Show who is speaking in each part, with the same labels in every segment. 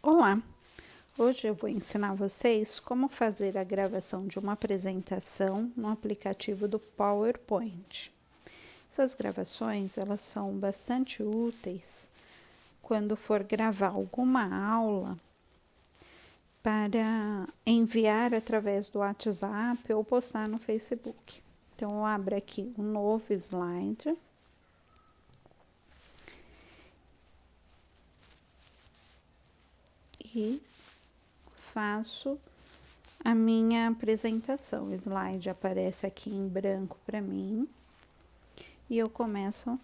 Speaker 1: Olá! Hoje eu vou ensinar vocês como fazer a gravação de uma apresentação no aplicativo do PowerPoint. Essas gravações, elas são bastante úteis quando for gravar alguma aula para enviar através do WhatsApp ou postar no Facebook. Então, eu abro aqui um novo slide. E faço a minha apresentação. O slide aparece aqui em branco para mim e eu começo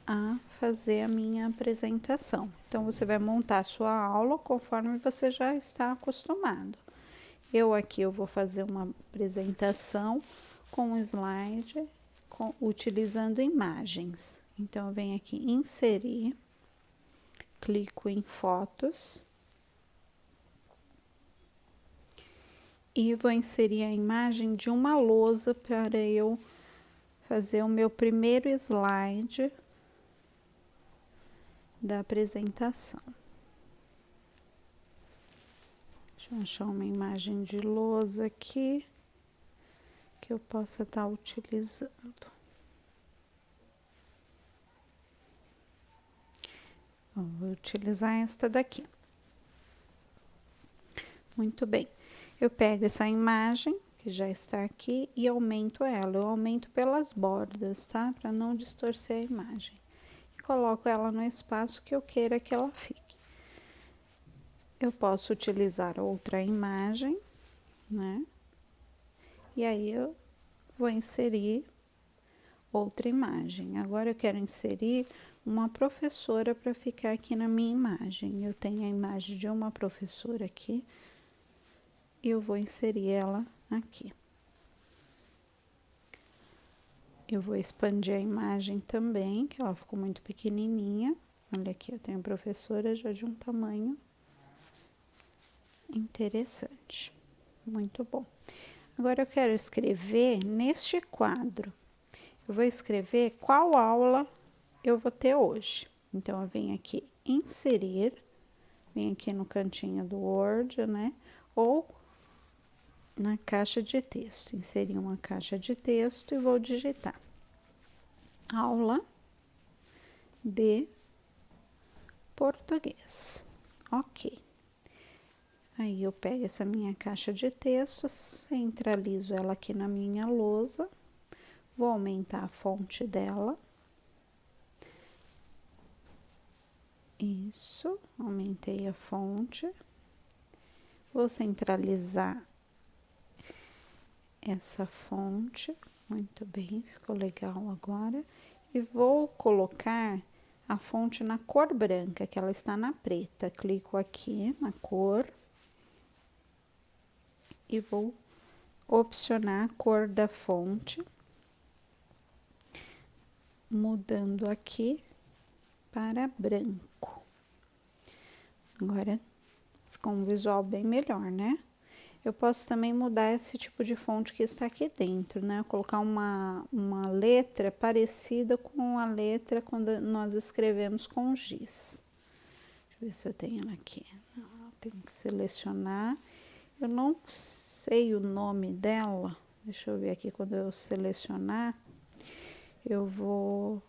Speaker 1: a fazer a minha apresentação. Então, você vai montar a sua aula conforme você já está acostumado. Eu vou fazer uma apresentação com slide, utilizando imagens. Então, eu venho aqui em inserir, clico em fotos. E vou inserir a imagem de uma lousa para eu fazer o meu primeiro slide da apresentação. Deixa eu achar uma imagem de lousa aqui que eu possa estar utilizando. Vou utilizar esta daqui. Muito bem. Eu pego essa imagem, que já está aqui, e aumento ela. Eu aumento pelas bordas, tá? Para não distorcer a imagem. E coloco ela no espaço que eu queira que ela fique. Eu posso utilizar outra imagem, né? E aí, eu vou inserir outra imagem. Agora, eu quero inserir uma professora para ficar aqui na minha imagem. Eu tenho a imagem de uma professora aqui. Eu vou inserir ela aqui. Eu vou expandir a imagem também, que ela ficou muito pequenininha. Olha aqui, eu tenho a professora já de um tamanho interessante. Muito bom. Agora, eu quero escrever neste quadro. Eu vou escrever qual aula eu vou ter hoje. Então, eu venho aqui inserir, venho aqui no cantinho do Word, né? Ou na caixa de texto, inserir uma caixa de texto e vou digitar aula de português. Ok. Aí, eu pego essa minha caixa de texto, centralizo ela aqui na minha lousa, vou aumentar a fonte dela. Isso, aumentei a fonte. Vou centralizar essa fonte, muito bem, ficou legal agora. E vou colocar a fonte na cor branca, que ela está na preta. Clico aqui na cor e vou opcionar a cor da fonte, mudando aqui para branco. Agora, ficou um visual bem melhor, né? Eu posso também mudar esse tipo de fonte que está aqui dentro, né? Colocar uma letra parecida com a letra quando nós escrevemos com giz. Deixa eu ver se eu tenho ela aqui. Não, tenho que selecionar. Eu não sei o nome dela. Deixa eu ver aqui, quando eu selecionar, eu vou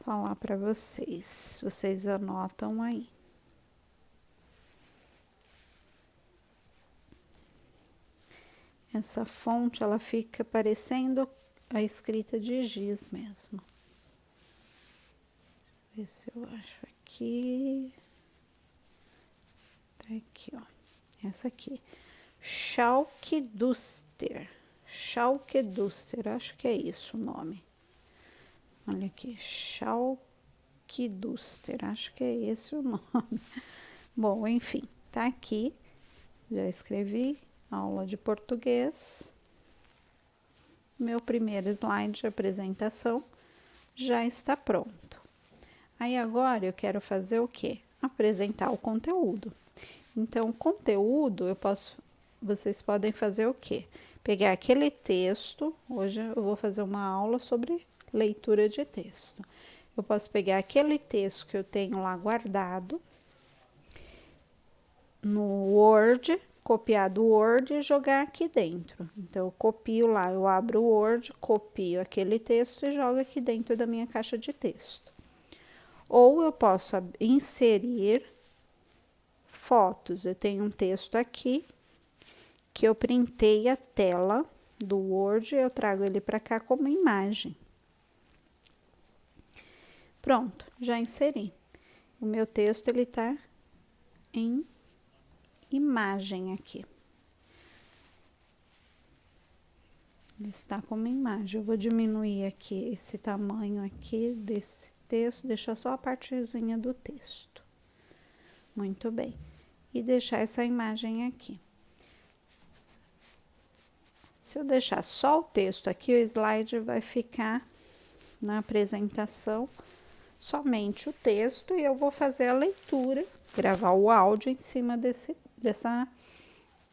Speaker 1: falar para vocês. Vocês anotam aí. Essa fonte, ela fica parecendo a escrita de giz mesmo. Ver se eu acho aqui. Tá aqui, ó. Essa aqui. Chalkduster. Chalkduster, acho que é isso o nome. Olha aqui, Chalkduster, acho que é esse o nome. Bom, enfim, tá aqui. Já escrevi. Aula de português. Meu primeiro slide de apresentação já está pronto. Aí, agora, eu quero fazer o quê? Apresentar o conteúdo. Então, o conteúdo, vocês podem fazer o quê? Pegar aquele texto, hoje eu vou fazer uma aula sobre leitura de texto. Eu posso pegar aquele texto que eu tenho lá guardado no Word, copiar do Word e jogar aqui dentro. Então, eu copio lá, eu abro o Word, copio aquele texto e jogo aqui dentro da minha caixa de texto. Ou eu posso inserir fotos. Eu tenho um texto aqui que eu printei a tela do Word, eu trago ele para cá como imagem. Pronto, já inseri. O meu texto, ele tá em imagem aqui. Ele está como imagem. Eu vou diminuir aqui esse tamanho aqui desse texto, deixar só a partezinha do texto. Muito bem. E deixar essa imagem aqui. Se eu deixar só o texto aqui, o slide vai ficar na apresentação somente o texto e eu vou fazer a leitura, gravar o áudio em cima dessa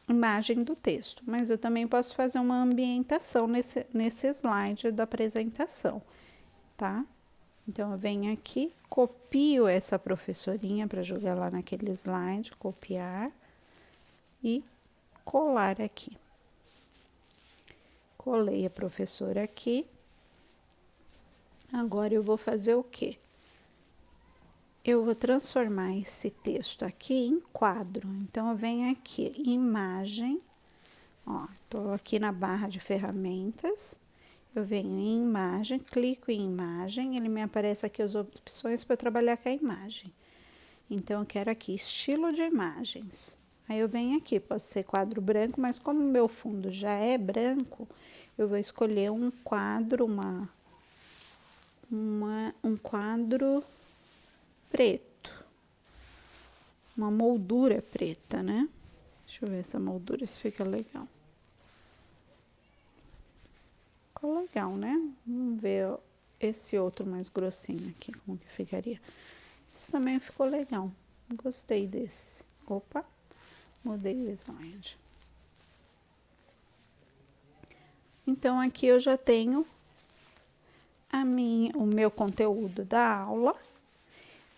Speaker 1: imagem do texto. Mas eu também posso fazer uma ambientação nesse slide da apresentação, tá? Então, eu venho aqui, copio essa professorinha para jogar lá naquele slide, copiar e colar aqui. Colei a professora aqui. Agora, eu vou fazer o quê? Eu vou transformar esse texto aqui em quadro. Então, eu venho aqui, imagem, ó, tô aqui na barra de ferramentas, eu venho em imagem, clico em imagem, ele me aparece aqui as opções para trabalhar com a imagem. Então, eu quero aqui, estilo de imagens. Aí, eu venho aqui, pode ser quadro branco, mas como o meu fundo já é branco, eu vou escolher um quadro, um quadro preto, uma moldura preta, né? Deixa eu ver essa moldura, se fica legal. Ficou legal, né? Vamos ver esse outro mais grossinho aqui, como que ficaria. Esse também ficou legal, gostei desse. Opa, mudei o slide. Então, aqui eu já tenho o meu conteúdo da aula.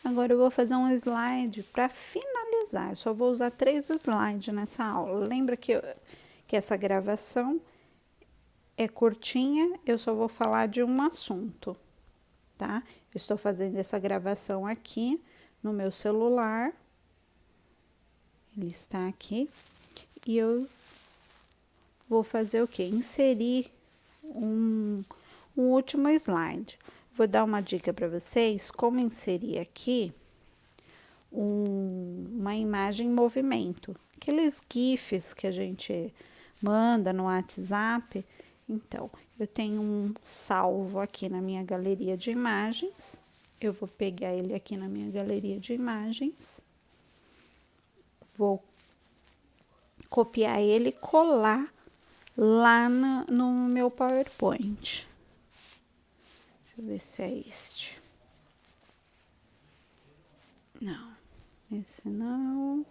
Speaker 1: Agora, eu vou fazer um slide para finalizar. Eu só vou usar 3 slides nessa aula. Lembra que essa gravação é curtinha, eu só vou falar de um assunto, tá? Eu estou fazendo essa gravação aqui no meu celular. Ele está aqui. E eu vou fazer o quê? Inserir um último slide. Vou dar uma dica para vocês como inserir aqui uma imagem em movimento. Aqueles GIFs que a gente manda no WhatsApp. Então, eu tenho um salvo aqui na minha galeria de imagens. Eu vou pegar ele aqui na minha galeria de imagens. Vou copiar ele e colar lá no meu PowerPoint. Deixa eu ver se é este. Não, esse não.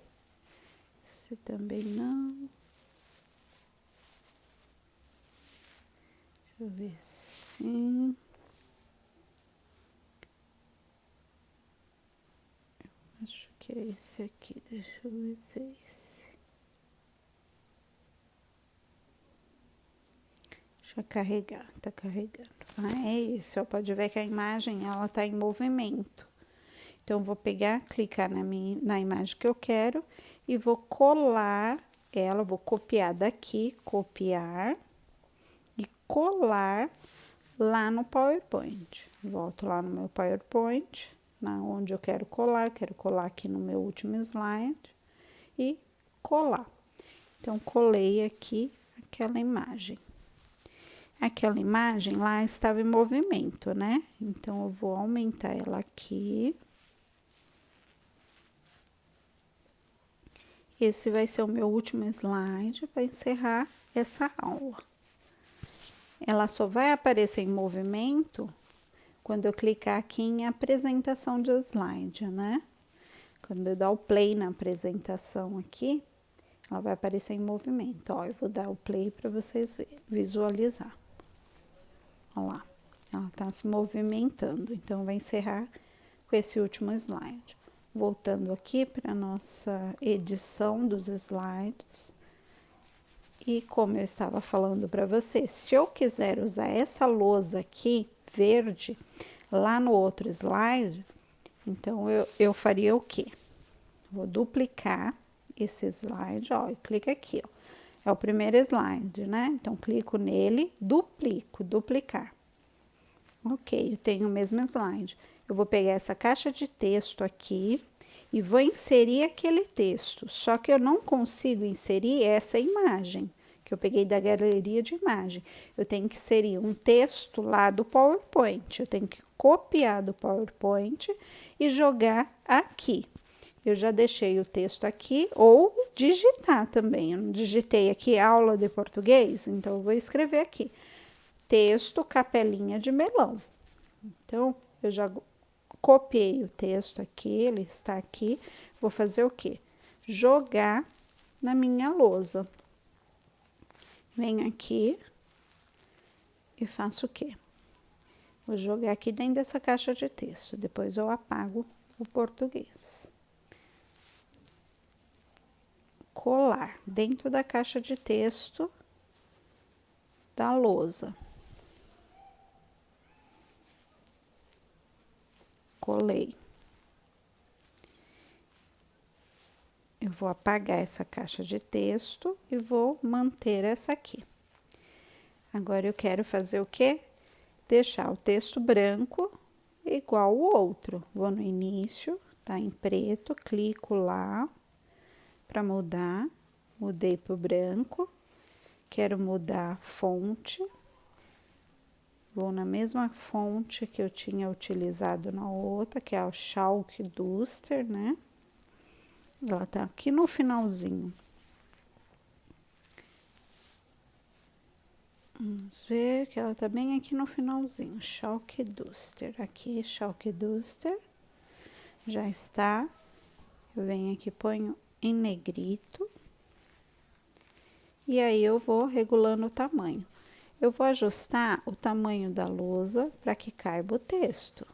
Speaker 1: Esse também não. Deixa eu ver sim. Eu acho que é esse aqui. Deixa eu ver se é esse. Deixa eu carregar, tá carregando. Ah, é esse, ó. Pode ver que a imagem, ela tá em movimento. Então, eu vou pegar, clicar na imagem que eu quero e vou colar ela, vou copiar daqui, copiar e colar lá no PowerPoint. Volto lá no meu PowerPoint, onde eu quero colar aqui no meu último slide e colar. Então, colei aqui aquela imagem. Aquela imagem lá estava em movimento, né? Então, eu vou aumentar ela aqui. Esse vai ser o meu último slide para encerrar essa aula. Ela só vai aparecer em movimento quando eu clicar aqui em apresentação de slide, né? Quando eu dar o play na apresentação aqui, ela vai aparecer em movimento. Ó, eu vou dar o play para vocês visualizar. Olha lá, ela tá se movimentando. Então, vai encerrar com esse último slide. voltando aqui para nossa edição dos slides. E como eu estava falando para vocês, se eu quiser usar essa lousa aqui, verde, lá no outro slide, então eu faria o quê? Vou duplicar esse slide, ó, e clica aqui, ó. É o primeiro slide, né? Então, clico nele, duplico, duplicar. Ok, eu tenho o mesmo slide. Eu vou pegar essa caixa de texto aqui e vou inserir aquele texto, só que eu não consigo inserir essa imagem, que eu peguei da galeria de imagem. Eu tenho que inserir um texto lá do PowerPoint, eu tenho que copiar do PowerPoint e jogar aqui. Eu já deixei o texto aqui, ou digitar também. Eu não digitei aqui aula de português, então eu vou escrever aqui. Texto capelinha de melão. Então, eu já copiei o texto aqui, ele está aqui. Vou fazer o quê? Jogar na minha lousa. Venho aqui e faço o quê? Vou jogar aqui dentro dessa caixa de texto, depois eu apago o português. Colar dentro da caixa de texto da lousa. Colei. Eu vou apagar essa caixa de texto e vou manter essa aqui. Agora, eu quero fazer o quê? Deixar o texto branco igual o outro. Vou no início, tá em preto, clico lá para mudar. Mudei para o branco. Quero mudar a fonte. Vou na mesma fonte que eu tinha utilizado na outra, que é o Chalk Duster, né? Ela tá aqui no finalzinho. Vamos ver que ela tá bem aqui no finalzinho. Chalk Duster. Aqui, Chalk Duster. Já está. Eu venho aqui, ponho em negrito. E aí, eu vou regulando o tamanho. Eu vou ajustar o tamanho da lousa para que caiba o texto.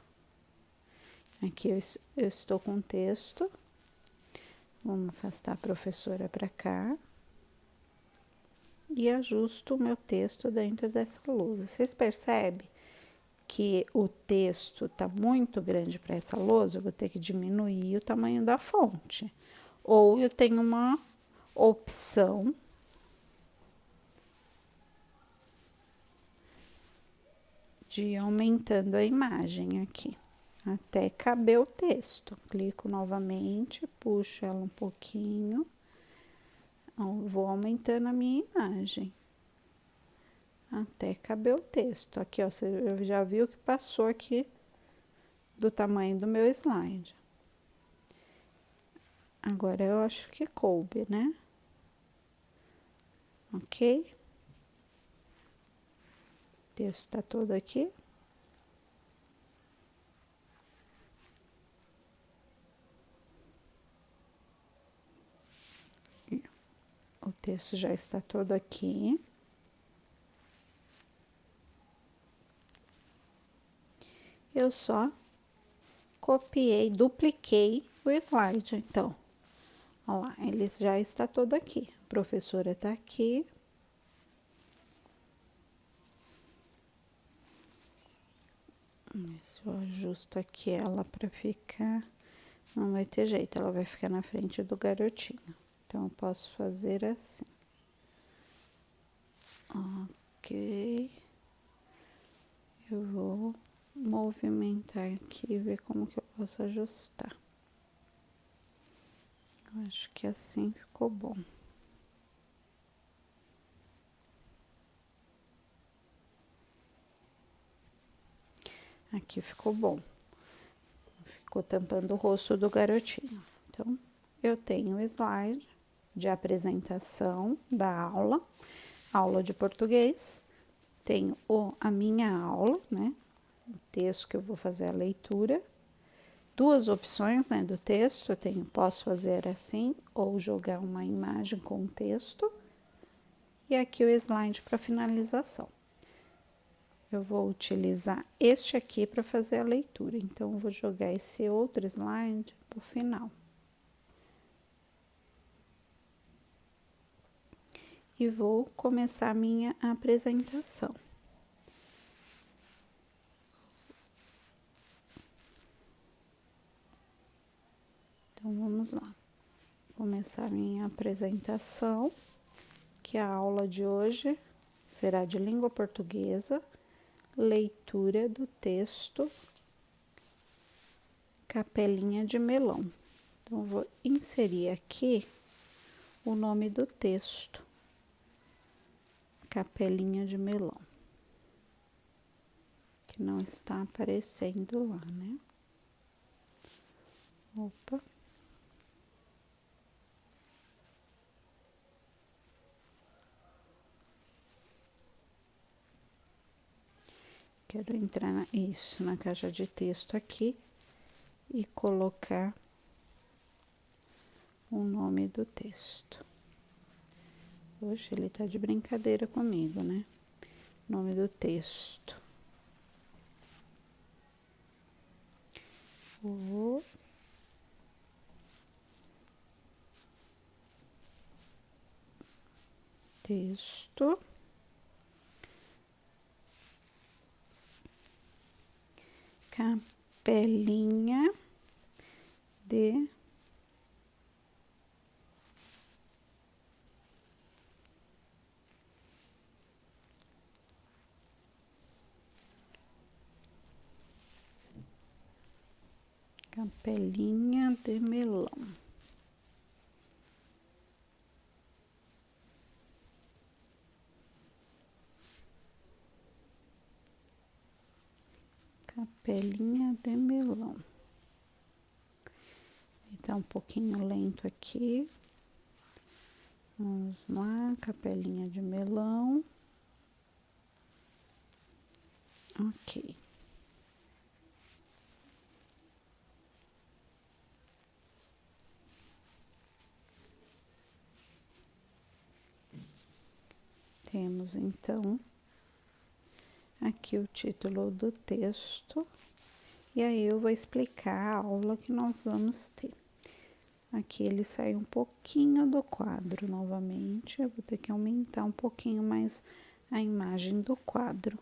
Speaker 1: Aqui eu estou com o texto. Vamos afastar a professora para cá. E ajusto o meu texto dentro dessa lousa. Vocês percebem que o texto tá muito grande para essa lousa? Eu vou ter que diminuir o tamanho da fonte. Ou eu tenho uma opção de ir aumentando a imagem aqui, até caber o texto. Clico novamente, puxo ela um pouquinho, vou aumentando a minha imagem, até caber o texto. Aqui, ó, você já viu que passou aqui do tamanho do meu slide. Agora, eu acho que coube, né? Ok? O texto tá todo aqui. O texto já está todo aqui. Eu só copiei, dupliquei o slide, então. Olha lá, ele já está todo aqui. A professora tá aqui. Se eu ajusto aqui ela para ficar, não vai ter jeito, ela vai ficar na frente do garotinho. Então, eu posso fazer assim. Ok. Eu vou movimentar aqui e ver como que eu posso ajustar. Eu acho que assim ficou bom. Aqui ficou bom. Ficou tampando o rosto do garotinho. Então, eu tenho o slide de apresentação da aula, aula de português. Tenho a minha aula, né? O texto que eu vou fazer a leitura. Duas opções, né, do texto. Eu tenho, posso fazer assim, ou jogar uma imagem com texto. E aqui o slide para finalização. Eu vou utilizar este aqui para fazer a leitura. Então, eu vou jogar esse outro slide pro final. E vou começar a minha apresentação. Então, vamos lá. Começar a minha apresentação, que a aula de hoje será de língua portuguesa, leitura do texto Capelinha de Melão. Então, eu vou inserir aqui o nome do texto, Capelinha de Melão, que não está aparecendo lá, né? Opa. Quero entrar na caixa de texto aqui e colocar o nome do texto. Hoje ele tá de brincadeira comigo, né? Nome do texto. O texto Capelinha de Capelinha de Melão. Capelinha de Melão. Tá um pouquinho lento aqui. Vamos lá, capelinha de melão. Ok. Temos, então, aqui o título do texto. E aí, eu vou explicar a aula que nós vamos ter. Aqui ele sai um pouquinho do quadro novamente. Eu vou ter que aumentar um pouquinho mais a imagem do quadro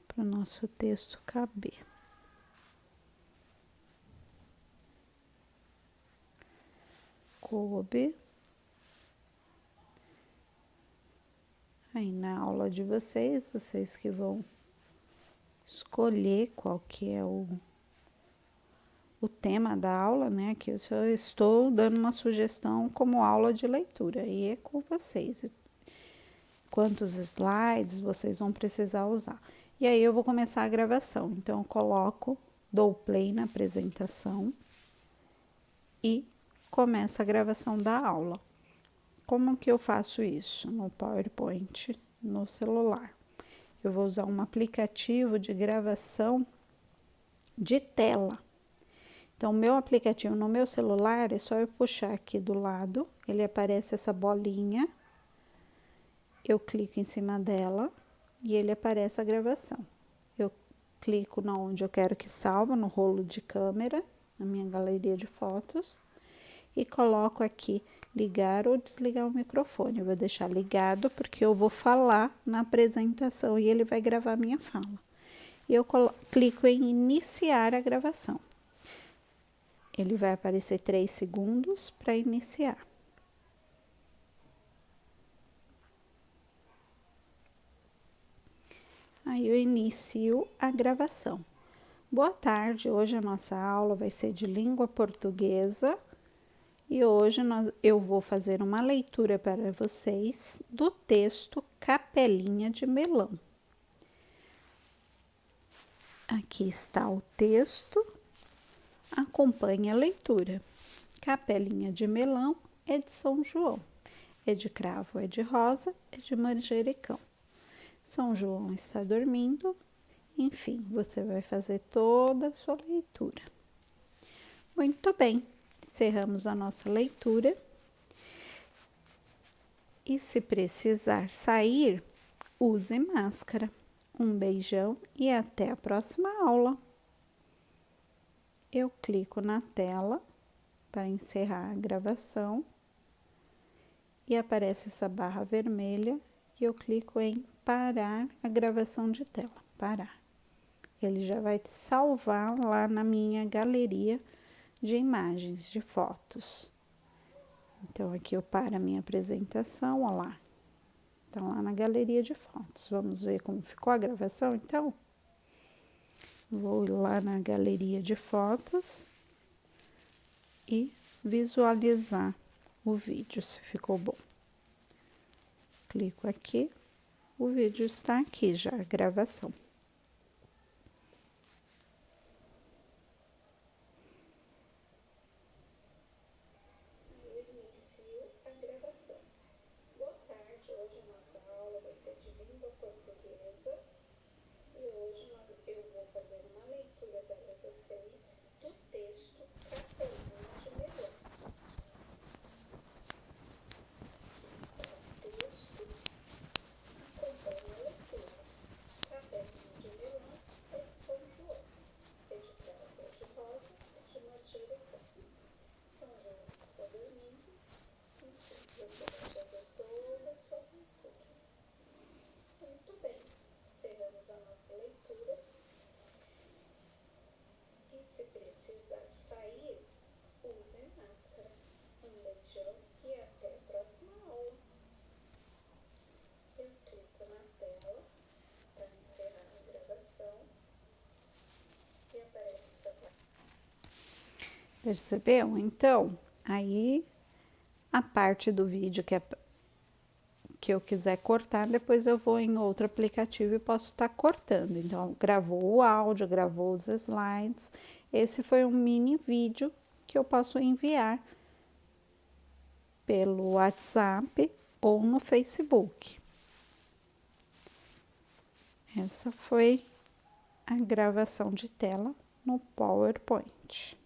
Speaker 1: para o nosso texto caber. Coube. Aí na aula de vocês que vão escolher qual que é o tema da aula, né? Que eu só estou dando uma sugestão como aula de leitura, e é com vocês. Quantos slides vocês vão precisar usar. E aí eu vou começar a gravação. Então, eu coloco, dou play na apresentação e começo a gravação da aula. Como que eu faço isso? No PowerPoint, no celular. Eu vou usar um aplicativo de gravação de tela. Então, o meu aplicativo no meu celular é só eu puxar aqui do lado, ele aparece essa bolinha, eu clico em cima dela e ele aparece a gravação. Eu clico na onde eu quero que salva, no rolo de câmera, na minha galeria de fotos, e coloco aqui ligar ou desligar o microfone. Eu vou deixar ligado porque eu vou falar na apresentação e ele vai gravar a minha fala. E eu clico em iniciar a gravação. Ele vai aparecer 3 segundos para iniciar. Aí eu inicio a gravação. Boa tarde, hoje a nossa aula vai ser de língua portuguesa e hoje eu vou fazer uma leitura para vocês do texto Capelinha de Melão. Aqui está o texto. Acompanhe a leitura. Capelinha de melão é de São João. É de cravo, é de rosa, é de manjericão. São João está dormindo. Enfim, você vai fazer toda a sua leitura. Muito bem, encerramos a nossa leitura. E se precisar sair, use máscara. Um beijão e até a próxima aula. eu clico na tela para encerrar a gravação e aparece essa barra vermelha e eu clico em parar a gravação de tela, parar. Ele já vai salvar lá na minha galeria de imagens, de fotos. Então, aqui eu paro a minha apresentação, ó lá. Tá lá na galeria de fotos. Vamos ver como ficou a gravação, então? Vou lá na galeria de fotos e visualizar o vídeo, se ficou bom. Clico aqui, o vídeo está aqui já, a gravação. Percebeu? Então, aí a parte do vídeo que eu quiser cortar, depois eu vou em outro aplicativo e posso estar cortando. Então, gravou o áudio, gravou os slides. Esse foi um mini vídeo que eu posso enviar pelo WhatsApp ou no Facebook. Essa foi a gravação de tela no PowerPoint.